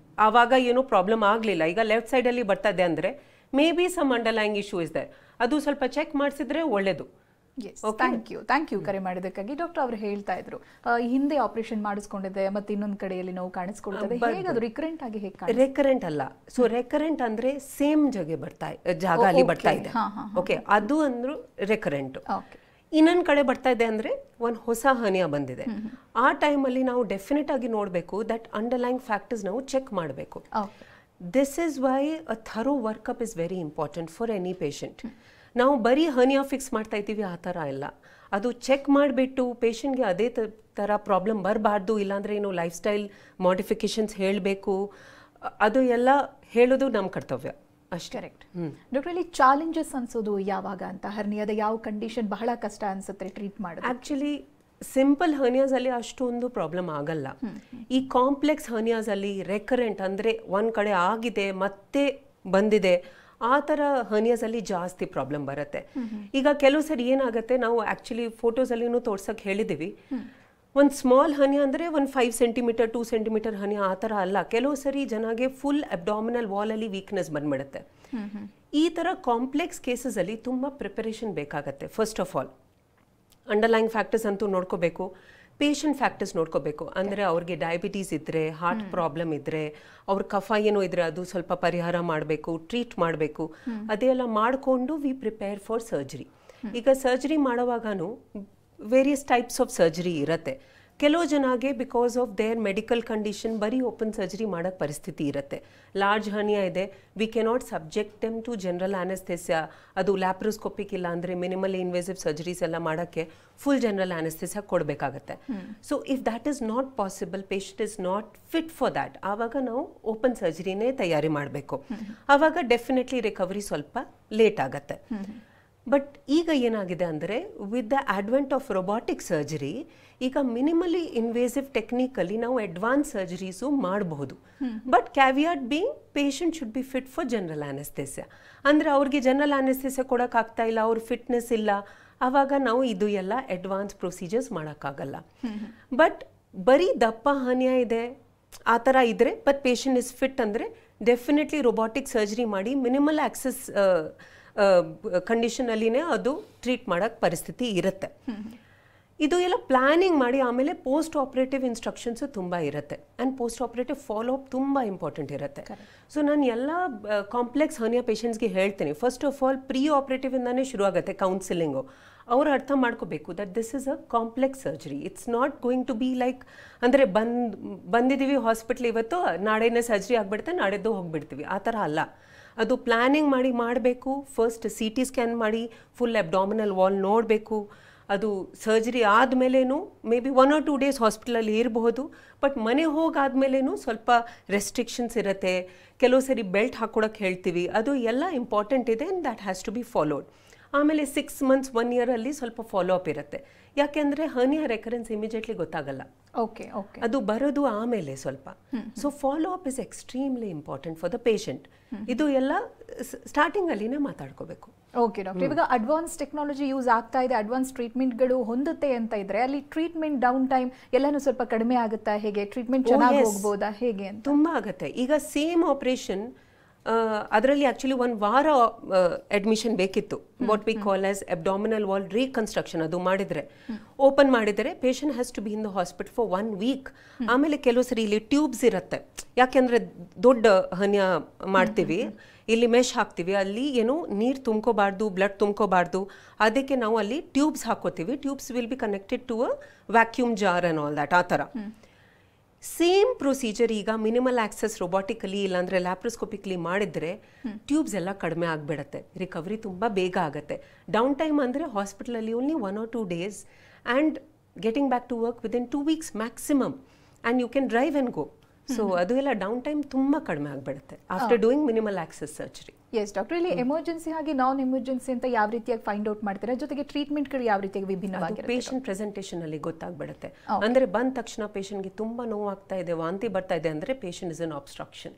ಆವಾಗ ಏನೂ ಪ್ರಾಬ್ಲಮ್ ಆಗಲಿಲ್ಲ. ಈಗ ಲೆಫ್ಟ್ ಸೈಡಲ್ಲಿ ಬರ್ತಾ ಇದೆ ಅಂದರೆ maybe some underlying issue ಇದೆ. ಅದು ಸ್ವಲ್ಪ ಚೆಕ್ ಮಾಡಿಸಿದ್ರೆ ಒಳ್ಳೆಯದು. ಥ್ಯಾಂಕ್ ಯು ಕರೆ ಮಾಡಿದ್ದಕ್ಕಾಗಿ. ಡಾಕ್ಟರ್ ಅವರು ಹೇಳ್ತಾ ಇದ್ರು ಹಿಂದೆ ಆಪರೇಷನ್ ಮಾಡಿಸ್ಕೊಂಡಿದೆ ಮತ್ತೆ ಇನ್ನೊಂದು ಕಡೆಯಲ್ಲಿ ನೋವು ಕಾಣಿಸ್ಕೊಳ್ತದೆ. ಹೇಗೆ ಅದು ರಿಕರೆಂಟ್ ಆಗಿ ಹೇಗೆ? ರೆಕರೆಂಟ್ ಅಲ್ಲ. ಸೊ ರೆಕರೆಂಟ್ ಅಂದ್ರೆ ಸೇಮ್ ಜಾಗ ಅಲ್ಲಿ ಬರ್ತಾ ಇದೆ. ಓಕೆ, ಅದು ಅಂದ್ರು ರೆಕರೆಂಟ್. ಇನ್ನೊಂದು ಕಡೆ ಬರ್ತಾ ಇದೆ ಅಂದ್ರೆ ಒಂದು ಹೊಸ ಹನಿಯ ಬಂದಿದೆ. ಆ ಟೈಮಲ್ಲಿ ನಾವು ಡೆಫಿನೆಟ್ ಆಗಿ ನೋಡಬೇಕು ದಟ್ ಅಂಡರ್ಲೈಯಿಂಗ್ ಫ್ಯಾಕ್ಟರ್ಸ್ ನಾವು ಚೆಕ್ ಮಾಡಬೇಕು. This is why a thorough work up is very important for any patient. ನಾವು ಬರೀ ಹನಿಯಾ ಫಿಕ್ಸ್ ಮಾಡ್ತಾ ಇದ್ದೀವಿ ಆ ಥರ ಇಲ್ಲ. ಅದು ಚೆಕ್ ಮಾಡಿಬಿಟ್ಟು ಪೇಷಂಟ್ಗೆ ಅದೇ ಥರ ಪ್ರಾಬ್ಲಮ್ ಬರಬಾರ್ದು, ಇಲ್ಲಾಂದರೆ ಏನು ಲೈಫ್ ಸ್ಟೈಲ್ ಮಾಡಿಫಿಕೇಶನ್ಸ್ ಹೇಳಬೇಕು, ಅದು ಎಲ್ಲ ಹೇಳೋದು ನಮ್ಮ ಕರ್ತವ್ಯ ಅಷ್ಟೇ. ಕರೆಕ್ಟ್. ಡಾಕ್ಟರ್, ಇಲ್ಲಿ ಚಾಲೆಂಜಸ್ ಅನ್ಸೋದು ಯಾವಾಗ ಅಂತ? ಹರ್ನಿಯಾದ ಯಾವ ಕಂಡೀಷನ್ ಬಹಳ ಕಷ್ಟ ಅನ್ಸುತ್ತೆ ಟ್ರೀಟ್ ಮಾಡೋದು? ಆ್ಯಕ್ಚುಲಿ ಸಿಂಪಲ್ ಹರ್ನಿಯಾಸ್ ಅಲ್ಲಿ ಅಷ್ಟೊಂದು ಪ್ರಾಬ್ಲಮ್ ಆಗಲ್ಲ. ಈ ಕಾಂಪ್ಲೆಕ್ಸ್ ಹರ್ನಿಯಾಸ್ ಅಲ್ಲಿ ರೆಕರೆಂಟ್ ಅಂದರೆ ಒಂದು ಕಡೆ ಆಗಿದೆ ಮತ್ತೆ ಬಂದಿದೆ, ಆ ಥರ ಹರ್ನಿಯಾಸ್ ಅಲ್ಲಿ ಜಾಸ್ತಿ ಪ್ರಾಬ್ಲಮ್ ಬರುತ್ತೆ. ಈಗ ಕೆಲವು ಸರಿ ಏನಾಗುತ್ತೆ, ನಾವು ಆ್ಯಕ್ಚುಲಿ ಫೋಟೋಸಲ್ಲಿನೂ ತೋರ್ಸಕ್ಕೆ ಹೇಳಿದ್ದೀವಿ, ಒಂದು ಸ್ಮಾಲ್ ಹನಿಯಾ ಅಂದರೆ ಒಂದು 5 ಸೆಂಟಿಮೀಟರ್ 2 ಸೆಂಟಿಮೀಟರ್ ಹನಿಯಾ ಆ ಥರ ಅಲ್ಲ. ಕೆಲವು ಸರಿ ಜನಗೆ ಫುಲ್ ಅಬ್ಡಾಮಿನಲ್ ವಾಲಲ್ಲಿ ವೀಕ್ನೆಸ್ ಬಂದ್ಬಿಡುತ್ತೆ. ಈ ಥರ ಕಾಂಪ್ಲೆಕ್ಸ್ ಕೇಸಸಲ್ಲಿ ತುಂಬ ಪ್ರಿಪರೇಷನ್ ಬೇಕಾಗತ್ತೆ. First of all underlying factors ಅಂತೂ ನೋಡ್ಕೋಬೇಕು, ಪೇಷಂಟ್ ಫ್ಯಾಕ್ಟರ್ಸ್ ನೋಡ್ಕೋಬೇಕು. ಅಂದರೆ ಅವ್ರಿಗೆ ಡಯಾಬಿಟೀಸ್ ಇದ್ದರೆ, ಹಾರ್ಟ್ ಪ್ರಾಬ್ಲಮ್ ಇದ್ದರೆ, ಅವ್ರ ಕಫ ಏನೋ ಇದ್ದರೆ ಅದು ಸ್ವಲ್ಪ ಪರಿಹಾರ ಮಾಡಬೇಕು, ಟ್ರೀಟ್ ಮಾಡಬೇಕು. ಅದೆಲ್ಲ ಮಾಡಿಕೊಂಡು ವಿ ಪ್ರಿಪೇರ್ ಫಾರ್ ಸರ್ಜರಿ. ಈಗ ಸರ್ಜರಿ ಮಾಡೋವಾಗೂ ವೇರಿಯಸ್ ಟೈಪ್ಸ್ ಆಫ್ ಸರ್ಜರಿ ಇರುತ್ತೆ. ಕೆಲವು ಜನಗೆ because of their medical condition ಬರೀ ಓಪನ್ ಸರ್ಜರಿ ಮಾಡೋಕ್ಕೆ ಪರಿಸ್ಥಿತಿ ಇರುತ್ತೆ. ಲಾರ್ಜ್ ಹರ್ನಿಯಾ ಇದೆ, we cannot subject them to general anaesthesia, ಅದು ಲ್ಯಾಪ್ರೋಸ್ಕೋಪಿಕ್ ಇಲ್ಲ ಅಂದರೆ ಮಿನಿಮಲ್ ಇನ್ವೇಸಿವ್ ಸರ್ಜರೀಸ್ ಎಲ್ಲ ಮಾಡೋಕ್ಕೆ ಫುಲ್ ಜನರಲ್ ಆನೆಸ್ಥೆಸಿಯಾ ಕೊಡಬೇಕಾಗತ್ತೆ. So if that is not possible, patient is not fit for that, ಆವಾಗ ನಾವು ಓಪನ್ ಸರ್ಜರಿನೇ ತಯಾರಿ ಮಾಡಬೇಕು. ಆವಾಗ ಡೆಫಿನೆಟ್ಲಿ ರಿಕವರಿ ಸ್ವಲ್ಪ ಲೇಟ್ ಆಗುತ್ತೆ. ಬಟ್ ಈಗ ಏನಾಗಿದೆ ಅಂದರೆ with the advent of robotic surgery ಈಗ ಮಿನಿಮಲಿ ಇನ್ವೇಸಿವ್ ಟೆಕ್ನಿಕಲ್ಲಿ ನಾವು ಅಡ್ವಾನ್ಸ್ ಸರ್ಜರೀಸು ಮಾಡಬಹುದು. But caveat being patient should be fit for general anaesthesia. ಅಂದರೆ ಅವ್ರಿಗೆ ಜನರಲ್ ಆನೆಸ್ಥೆಸಿಯಾ ಕೊಡೋಕ್ಕಾಗ್ತಾ ಇಲ್ಲ, ಅವ್ರ ಫಿಟ್ನೆಸ್ ಇಲ್ಲ, ಆವಾಗ ನಾವು ಇದು ಎಲ್ಲ ಅಡ್ವಾನ್ಸ್ ಪ್ರೊಸೀಜರ್ಸ್ ಮಾಡೋಕ್ಕಾಗಲ್ಲ. ಬಟ್ ಬರೀ ದಪ್ಪ ಹನಿಯಾ ಇದೆ ಆ ಥರ ಇದ್ದರೆ ಬಟ್ ಪೇಷಂಟ್ ಇಸ್ ಫಿಟ್ ಅಂದರೆ ಡೆಫಿನೆಟ್ಲಿ ರೊಬಾಟಿಕ್ ಸರ್ಜರಿ ಮಾಡಿ ಮಿನಿಮಲ್ ಆಕ್ಸೆಸ್ ಕಂಡೀಷನಲ್ಲಿನೇ ಅದು ಟ್ರೀಟ್ ಮಾಡೋಕ್ಕೆ ಪರಿಸ್ಥಿತಿ ಇರುತ್ತೆ. ಇದು ಎಲ್ಲ ಪ್ಲಾನಿಂಗ್ ಮಾಡಿ ಆಮೇಲೆ ಪೋಸ್ಟ್ ಆಪರೇಟಿವ್ ಇನ್ಸ್ಟ್ರಕ್ಷನ್ಸು ತುಂಬ ಇರುತ್ತೆ and post operative follow up ತುಂಬ ಇಂಪಾರ್ಟೆಂಟ್ ಇರುತ್ತೆ. ಸೊ ನಾನು ಎಲ್ಲ ಕಾಂಪ್ಲೆಕ್ಸ್ ಹರ್ನಿಯಾ ಪೇಷಂಟ್ಸ್ಗೆ ಹೇಳ್ತೀನಿ, ಫಸ್ಟ್ ಆಫ್ ಆಲ್ ಪ್ರೀ ಆಪರೇಟಿವಿಂದಾನೇ ಶುರು ಆಗುತ್ತೆ ಕೌನ್ಸಿಲಿಂಗು. ಅವರು ಅರ್ಥ ಮಾಡ್ಕೋಬೇಕು that this is a complex surgery. It's not going to be like ಅಂದರೆ ಬಂದಿದ್ದೀವಿ ಹಾಸ್ಪಿಟ್ಲ್ ಇವತ್ತು, ನಾಳೆನೇ ಸರ್ಜರಿ ಆಗಿಬಿಡುತ್ತೆ, ನಾಳೆದ್ದು ಹೋಗಿಬಿಡ್ತೀವಿ, ಆ ಥರ ಅಲ್ಲ. ಅದು ಪ್ಲ್ಯಾನಿಂಗ್ ಮಾಡಿ ಮಾಡಬೇಕು. ಫಸ್ಟ್ CT ಸ್ಕ್ಯಾನ್ ಮಾಡಿ ಫುಲ್ ಅಬ್ಡಾಮಿನಲ್ ವಾಲ್ ನೋಡಬೇಕು. ಅದು surgery ಆದಮೇಲೇನು may be 1 or 2 days ಹಾಸ್ಪಿಟಲಲ್ಲಿ ಇರಬಹುದು, ಬಟ್ ಮನೆ ಹೋಗಾದ್ಮೇಲೇನು ಸ್ವಲ್ಪ ರೆಸ್ಟ್ರಿಕ್ಷನ್ಸ್ ಇರುತ್ತೆ. ಕೆಲವು ಸರಿ ಬೆಲ್ಟ್ ಹಾಕ್ಕೊಡೋಕ್ಕೆ ಹೇಳ್ತೀವಿ, ಅದು ಎಲ್ಲ ಇಂಪಾರ್ಟೆಂಟ್ ಇದೆ and that has to be followed. ಆಮೇಲೆ 6 months 1 year ಅಲ್ಲಿ ಸ್ವಲ್ಪ ಫಾಲೋ ಅಪ್ ಇರುತ್ತೆ. ಯಾಕೆಂದರೆ ಹರ್ನಿಯಾ ರೆಕರೆನ್ಸ್ ಇಮಿಡಿಯೇಟ್ಲಿ ಗೊತ್ತಾಗಲ್ಲ, ಅದು ಬರೋದು ಆಮೇಲೆ ಸ್ವಲ್ಪ. So follow up is extremely important for the patient. ಇದು ಎಲ್ಲ ಸ್ಟಾರ್ಟಿಂಗ್ ಅಲ್ಲಿನೇ ಮಾತಾಡ್ಕೋಬೇಕು. ಓಕೆ ಡಾಕ್ಟರ್, ಇವಾಗ ಅಡ್ವಾನ್ಸ್ ಟೆಕ್ನಾಲಜಿ ಯೂಸ್ ಆಗ್ತಾ ಇದೆ, ಅಡ್ವಾನ್ಸ್ ಟ್ರೀಟ್ಮೆಂಟ್ಗಳು ಹೊಂದುತ್ತೆ ಅಂತ ಇದ್ರೆ ಅಲ್ಲಿ ಟ್ರೀಟ್ಮೆಂಟ್ ಡೌನ್ ಟೈಮ್ ಎಲ್ಲಾನು ಸ್ವಲ್ಪ ಕಡಿಮೆ ಆಗುತ್ತಾ? ಹೇಗೆ ಟ್ರೀಟ್ಮೆಂಟ್ ಚೆನ್ನಾಗಿ ಹೋಗ್ಬೋದಾ ಹೇಗೆ ಅಂತ? ತುಂಬಾ ಆಗುತ್ತೆ. ಈಗ ಸೇಮ್ ಆಪರೇಷನ್ ಅದರಲ್ಲಿ ಆಕ್ಚುಲಿ 1 ವಾರ ಅಡ್ಮಿಷನ್ ಬೇಕಿತ್ತು. What we call as abdominal wall reconstruction. ಅದು ಮಾಡಿದ್ರೆ ಓಪನ್ ಮಾಡಿದರೆ patient has to be in the hospital for 1 week. ಆಮೇಲೆ ಕೆಲವು ಸರಿ ಇಲ್ಲಿ ಟ್ಯೂಬ್ಸ್ ಇರುತ್ತೆ, ಯಾಕೆಂದ್ರೆ ದೊಡ್ಡ ಹರ್ನಿಯಾ ಮಾಡ್ತೀವಿ, ಇಲ್ಲಿ ಮೆಶ್ ಹಾಕ್ತೀವಿ, ಅಲ್ಲಿ ಏನು ನೀರು ತುಂಬ್ಕೋಬಾರ್ದು, ಬ್ಲಡ್ ತುಂಬ್ಕೋಬಾರ್ದು, ಅದಕ್ಕೆ ನಾವು ಅಲ್ಲಿ ಟ್ಯೂಬ್ಸ್ ಹಾಕೋತೀವಿ. Tubes will be connected to a vacuum jar and all that. ಆ ಥರ ಸೇಮ್ ಪ್ರೊಸೀಜರ್ ಈಗ ಮಿನಿಮಲ್ ಆಕ್ಸೆಸ್ ರೊಬಾಟಿಕಲಿ ಇಲ್ಲಾಂದರೆ ಲ್ಯಾಪ್ರೋಸ್ಕೋಪಿಕಲಿ ಮಾಡಿದರೆ ಟ್ಯೂಬ್ಸ್ ಎಲ್ಲ ಕಡಿಮೆ ಆಗಿಬಿಡತ್ತೆ, ರಿಕವರಿ ತುಂಬ ಬೇಗ ಆಗುತ್ತೆ. ಡೌನ್ ಟೈಮ್ ಅಂದರೆ ಹಾಸ್ಪಿಟಲಲ್ಲಿ only 1 or 2 days and getting back to work within 2 weeks maximum and you can drive and go. So ಅದು ಎಲ್ಲ ಡೌನ್ ಟೈಮ್ ತುಂಬ ಕಡಿಮೆ ಆಗಿಬಿಡುತ್ತೆ after doing minimal access surgery. Yes doctor, ಇಲ್ಲಿ ಎಮರ್ಜೆನ್ಸಿ ಹಾಗೆ ನಾನ್ ಎಮರ್ಜೆನ್ಸಿ ಅಂತ ಯಾವ ರೀತಿಯಾಗಿ ಫೈಂಡ್ ಔಟ್ ಮಾಡ್ತಾರೆ, ಜೊತೆಗೆ ಟ್ರೀಟ್ಮೆಂಟ್ಗಳು ಯಾವ ರೀತಿಯಾಗಿ ವಿಭಿನ್ನವಾಗಿರುತ್ತೆ? ಪೇಷಂಟ್ ಪ್ರೆಸೆಂಟೇಷನ್ ಅಲ್ಲಿ ಗೊತ್ತಾಗ್ಬಿಡುತ್ತೆ. ಅಂದ್ರೆ ಬಂದ ತಕ್ಷಣ ಪೇಷಂಟ್ಗೆ ತುಂಬಾ ನೋವಾಗ್ತಾ ಇದೆ, ವಾಂತಿ ಬರ್ತಾ ಇದೆ ಅಂದ್ರೆ patient is in obstruction.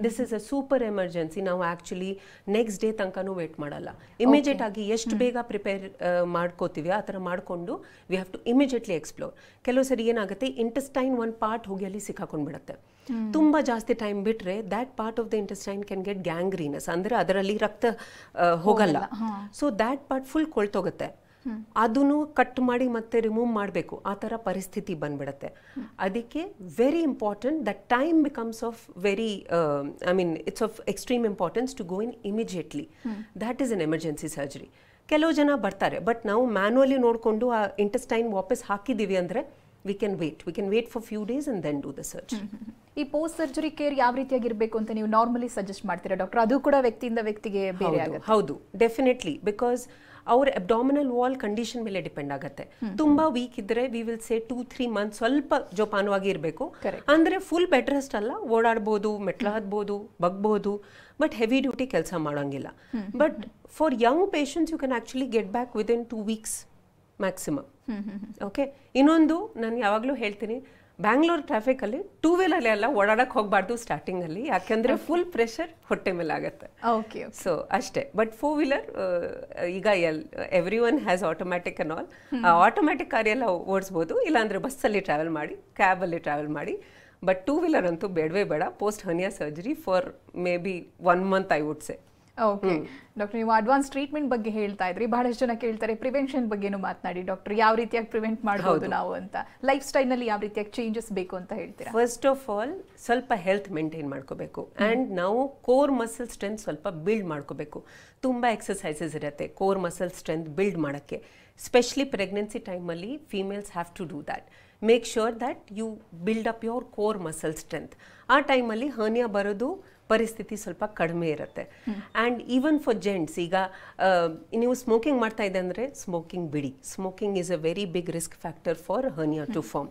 This is a super emergency. ನಾವು ಆಕ್ಚುಲಿ ನೆಕ್ಸ್ಟ್ ಡೇ ತನಕನೂ ವೇಟ್ ಮಾಡಲ್ಲ, ಇಮಿಡಿಯೇಟ್ ಆಗಿ ಎಷ್ಟು ಬೇಗ ಪ್ರಿಪೇರ್ ಮಾಡ್ಕೋತೀವಿ ಆ ಥರ ಮಾಡಿಕೊಂಡು we have to immediately explore. ಕೆಲವು ಸರಿ ಏನಾಗುತ್ತೆ, ಇಂಟೆಸ್ಟೈನ್ ಒಂದು ಪಾರ್ಟ್ ಹೋಗಿ ಅಲ್ಲಿ ಸಿಕ್ಕಾಕೊಂಡ್ಬಿಡುತ್ತೆ. ತುಂಬಾ ಜಾಸ್ತಿ ಟೈಮ್ ಬಿಟ್ರೆ that part of the intestine can get gangrenous, ಅಂದ್ರೆ ಅದರಲ್ಲಿ ರಕ್ತ ಹೋಗಲ್ಲ. ಸೊ ದ್ಯಾಟ್ ಪಾರ್ಟ್ ಫುಲ್ ಕೊಳ್ತೋಗುತ್ತೆ. ಅದನ್ನು ಕಟ್ ಮಾಡಿ ಮತ್ತೆ ರಿಮೂವ್ ಮಾಡಬೇಕು, ಆ ಥರ ಪರಿಸ್ಥಿತಿ ಬಂದ್ಬಿಡುತ್ತೆ. ಅದಕ್ಕೆ very important that time becomes of very it's of extreme importance to go in immediately. That is an emergency surgery. ಕೆಲವು ಜನ ಬರ್ತಾರೆ, ಬಟ್ ನಾವು ಮ್ಯಾನ್ಯುವಲಿ ನೋಡಿಕೊಂಡು ಆ ಇಂಟೆಸ್ಟೈನ್ ವಾಪಸ್ ಹಾಕಿದ್ದೀವಿ ಅಂದರೆ we can wait for few days and then do the surgery. ಈ ಪೋಸ್ಟ್ ಸರ್ಜರಿ ಕೇರ್ ಯಾವ ರೀತಿಯಾಗಿರಬೇಕು ಅಂತ ನೀವು ನಾರ್ಮಲಿ ಸಜೆಸ್ಟ್ ಮಾಡ್ತೀರಾ ಡಾಕ್ಟರ್? ಅದು ಕೂಡ ವ್ಯಕ್ತಿಯಿಂದ ವ್ಯಕ್ತಿಗೆ ಬೇರೆ ಆಗುತ್ತೆ. ಹೌದು, ಡೆಫಿನೆಟ್ಲಿ, ಬಿಕಾಸ್ ಅವ್ರ ಅಬ್ಡಾಮಿನಲ್ ವಾಲ್ ಕಂಡೀಷನ್ ಮೇಲೆ ಡಿಪೆಂಡ್ ಆಗುತ್ತೆ. ತುಂಬಾ ವೀಕ್ ಇದ್ರೆ ವಿ ವಿಲ್ ಸೇ 2-3 months ಸ್ವಲ್ಪ ಜೋಪಾನವಾಗಿ ಇರಬೇಕು. ಅಂದ್ರೆ ಫುಲ್ ಬೆಡ್ ರೆಸ್ಟ್ ಅಲ್ಲ, ಓಡಾಡ್ಬೋದು, ಮೆಟ್ಲ ಹತ್ಬೋದು, ಬಗ್ಬೋದು, ಬಟ್ ಹೆವಿ ಡ್ಯೂಟಿ ಕೆಲಸ ಮಾಡೋಂಗಿಲ್ಲ. But for young patients you can actually get back within 2 weeks maximum. Okay, ಇನ್ನೊಂದು ನಾನು ಯಾವಾಗಲೂ ಹೇಳ್ತೀನಿ, ಬ್ಯಾಂಗ್ಳೂರ್ ಟ್ರಾಫಿಕಲ್ಲಿ 2 wheeler ಎಲ್ಲ ಓಡಾಡಕ್ಕೆ ಹೋಗಬಾರ್ದು ಸ್ಟಾರ್ಟಿಂಗಲ್ಲಿ, ಯಾಕೆಂದರೆ ಫುಲ್ ಪ್ರೆಷರ್ ಹೊಟ್ಟೆ ಮೇಲೆ ಆಗುತ್ತೆ. ಸೊ ಅಷ್ಟೇ. ಬಟ್ 4 wheeler ಈಗ every one has automatic and all, automatic car ಎಲ್ಲ ಓಡಿಸ್ಬೋದು, ಇಲ್ಲಾಂದರೆ ಬಸ್ಸಲ್ಲಿ ಟ್ರಾವೆಲ್ ಮಾಡಿ, ಕ್ಯಾಬಲ್ಲಿ ಟ್ರಾವೆಲ್ ಮಾಡಿ. ಬಟ್ 2 wheeler ಅಂತೂ ಬೇಡವೇ ಬೇಡ post hernia surgery for may be 1 month I would say. Okay doctor, ನೀವು ಅಡ್ವಾನ್ಸ್ ಟ್ರೀಟ್ಮೆಂಟ್ ಬಗ್ಗೆ ಹೇಳ್ತಾ ಇದ್ರಿ, ಬಹಳಷ್ಟು ಜನ ಕೇಳ್ತಾರೆ ಪ್ರಿವೆನ್ಷನ್ ಬಗ್ಗೆನೂ ಮಾತನಾಡಿ ಡಾಕ್ಟರ್, ಯಾವ ರೀತಿಯಾಗಿ ಪ್ರಿವೆಂಟ್ ಮಾಡಬಹುದು ನಾವು ಅಂತ, ಲೈಫ್ ಸ್ಟೈಲ್ ನಲ್ಲಿ ಯಾವ ರೀತಿಯಾಗಿ ಚೇಂಜಸ್ ಬೇಕು ಅಂತ ಹೇಳ್ತೀರಾ? ಫಸ್ಟ್ ಆಫ್ ಆಲ್ ಸ್ವಲ್ಪ ಹೆಲ್ತ್ ಮೇಂಟೈನ್ ಮಾಡ್ಕೋಬೇಕು ಆ್ಯಂಡ್ ನಾವು ಕೋರ್ ಮಸಲ್ ಸ್ಟ್ರೆಂತ್ ಸ್ವಲ್ಪ ಬಿಲ್ಡ್ ಮಾಡ್ಕೋಬೇಕು. ತುಂಬ ಎಕ್ಸಸೈಸಸ್ ಇರುತ್ತೆ ಕೋರ್ ಮಸಲ್ ಸ್ಟ್ರೆಂತ್ ಬಿಲ್ಡ್ ಮಾಡೋಕ್ಕೆ. ಸ್ಪೆಷಲಿ ಪ್ರೆಗ್ನೆನ್ಸಿ ಟೈಮಲ್ಲಿ females have to do that. Make sure that you build up your core muscle strength. ಆ ಟೈಮಲ್ಲಿ ಹರ್ನಿಯಾ ಬರೋದು ಪರಿಸ್ಥಿತಿ ಸ್ವಲ್ಪ ಕಡಿಮೆ ಇರುತ್ತೆ. ಆ್ಯಂಡ್ ಈವನ್ ಫಾರ್ ಜೆಂಟ್ಸ್, ಈಗ ನೀವು ಸ್ಮೋಕಿಂಗ್ ಮಾಡ್ತಾ ಇದೆ ಅಂದರೆ ಸ್ಮೋಕಿಂಗ್ ಬಿಡಿ. Smoking is a very big risk factor for hernia to form.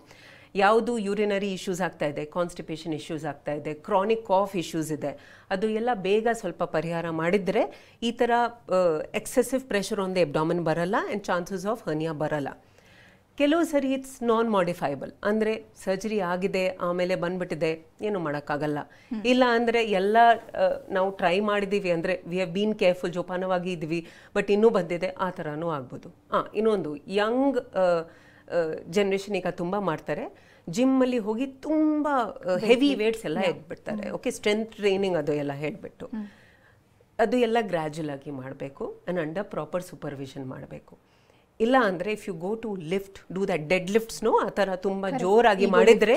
ಯಾವುದು ಯೂರಿನರಿ ಇಶ್ಯೂಸ್ ಆಗ್ತಾ ಇದೆ, ಕಾನ್ಸ್ಟಿಪೇಷನ್ ಇಶ್ಯೂಸ್ ಆಗ್ತಾ ಇದೆ, ಕ್ರಾನಿಕ್ ಕಾಫ್ ಇಶ್ಯೂಸ್ ಇದೆ, ಅದು ಎಲ್ಲ ಬೇಗ ಸ್ವಲ್ಪ ಪರಿಹಾರ ಮಾಡಿದರೆ ಈ ಥರ ಎಕ್ಸೆಸಿವ್ ಪ್ರೆಷರ್ ಆನ್ ದ ಎಬ್ಡಾಮನ್ ಬರಲ್ಲ ಆ್ಯಂಡ್ ಚಾನ್ಸಸ್ ಆಫ್ ಹರ್ನಿಯಾ ಬರಲ್ಲ. ಕೆಲವು ಸರಿ ಇಟ್ಸ್ ನಾನ್ ಮಾಡಿಫೈಬಲ್, ಅಂದರೆ ಸರ್ಜರಿ ಆಗಿದೆ ಆಮೇಲೆ ಬಂದ್ಬಿಟ್ಟಿದೆ, ಏನು ಮಾಡೋಕ್ಕಾಗಲ್ಲ. ಇಲ್ಲ ಅಂದರೆ ಎಲ್ಲ ನಾವು ಟ್ರೈ ಮಾಡಿದ್ದೀವಿ ಅಂದರೆ ವಿ ಹ್ಯಾವ್ ಬೀನ್ ಕೇರ್ಫುಲ್, ಜೋಪಾನವಾಗಿ ಇದ್ವಿ, ಬಟ್ ಇನ್ನೂ ಬಂದಿದೆ, ಆ ಥರನೂ ಆಗ್ಬೋದು. ಇನ್ನೊಂದು ಯಂಗ್ ಜನ್ರೇಷನ್ ಈಗ ತುಂಬ ಮಾಡ್ತಾರೆ, ಜಿಮ್ಮಲ್ಲಿ ಹೋಗಿ ತುಂಬ ಹೆವಿ ವೇಟ್ಸ್ ಎಲ್ಲ ಎದ್ಬಿಡ್ತಾರೆ. ಓಕೆ, ಸ್ಟ್ರೆಂತ್ ಟ್ರೈನಿಂಗ್ ಅದು ಎಲ್ಲ ಹೇಳಿಬಿಟ್ಟು ಅದು ಎಲ್ಲ ಗ್ರ್ಯಾಜುಯಲ್ ಆಗಿ ಮಾಡಬೇಕು ಆ್ಯಂಡ್ ಅಂಡರ್ ಪ್ರಾಪರ್ ಸೂಪರ್ವಿಷನ್ ಮಾಡಬೇಕು. ಇಲ್ಲ ಅಂದರೆ if you go to lift do that dead ಲಿಫ್ಟ್ಸ್ನೋ ಆ ಥರ ತುಂಬ ಜೋರಾಗಿ ಮಾಡಿದರೆ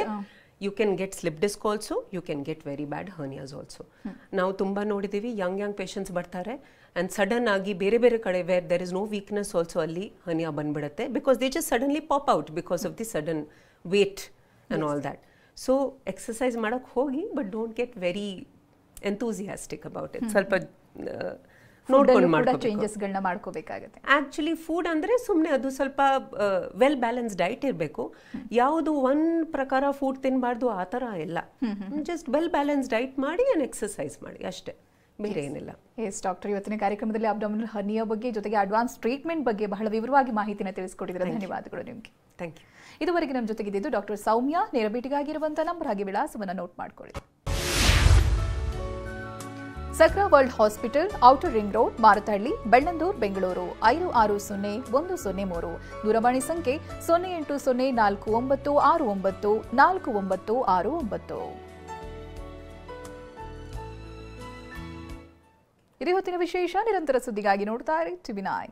you can get slip disc also, you can get very bad hernias also. ನಾವು ತುಂಬ ನೋಡಿದ್ದೀವಿ, ಯಂಗ್ ಪೇಷಂಟ್ಸ್ ಬರ್ತಾರೆ ಆ್ಯಂಡ್ ಸಡನ್ ಆಗಿ ಬೇರೆ ಬೇರೆ ಕಡೆ where there is no weakness also ಅಲ್ಲಿ ಹರ್ನಿಯಾ ಬಂದ್ಬಿಡುತ್ತೆ, because they just suddenly pop out because of the sudden weight and all that. So exercise ಮಾಡೋಕ್ಕೆ ಹೋಗಿ, but don't get very enthusiastic about it. ಸ್ವಲ್ಪ ನೋಡ್ಕೊಂಡು ಮಾಡ್ಕೋಬೇಕು. ಚೇಂಜಸ್ಗಳನ್ನ ಮಾಡ್ಕೋಬೇಕಾಗುತ್ತೆ. ಆ್ಯಕ್ಚುಲಿ ಫುಡ್ ಅಂದರೆ ಸುಮ್ಮನೆ ಅದು ಸ್ವಲ್ಪ ವೆಲ್ ಬ್ಯಾಲೆನ್ಸ್ ಡೈಟ್ ಇರಬೇಕು. ಯಾವುದು ಒಂದು ಪ್ರಕಾರ ಫುಡ್ ತಿನ್ನಬಾರ್ದು ಆ ಥರ ಎಲ್ಲ. ಜಸ್ಟ್ ವೆಲ್ ಬ್ಯಾಲೆನ್ಸ್ ಡೈಟ್ ಮಾಡಿ ಆ್ಯಂಡ್ ಎಕ್ಸಸೈಸ್ ಮಾಡಿ ಅಷ್ಟೇ, ಬೇರೆ ಏನಿಲ್ಲ. ಎಸ್ ಡಾಕ್ಟರ್, ಇವತ್ತಿನ ಕಾರ್ಯಕ್ರಮದಲ್ಲಿ ಅಬ್ಡಾಮಿನಲ್ ಹರ್ನಿಯಾ ಬಗ್ಗೆ ಜೊತೆಗೆ ಅಡ್ವಾನ್ಸ್ ಟ್ರೀಟ್ಮೆಂಟ್ ಬಗ್ಗೆ ಬಹಳ ವಿವರವಾಗಿ ಮಾಹಿತಿನ ತಿಳಿಸ್ಕೊಟ್ಟಿದ್ದಾರೆ. ಧನ್ಯವಾದಗಳು ನಿಮಗೆ. Thank you. ಇದುವರೆಗೆ ನಮ್ಮ ಜೊತೆಗಿದ್ದು ಡಾಕ್ಟರ್ ಸೌಮ್ಯ. ನೇರ ಭೇಟಿಗಾಗಿರುವಂಥ ನಂಬರ್ ಹಾಗೆ ವಿಳಾಸವನ್ನು ನೋಟ್ ಮಾಡ್ಕೊಳ್ಳಿ. Sakra world hospital, outer ring road, Marathahalli, Bellandur, Bengaluru 560103. ದೂರವಾಣಿ ಸಂಖ್ಯೆ 0804969469. ಇದು ಹೊತ್ತಿನ ವಿಶೇಷ. ನಿರಂತರ ಸುದ್ದಿಗಾಗಿ ನೋಡ್ತಾ ಇರಿ TV9.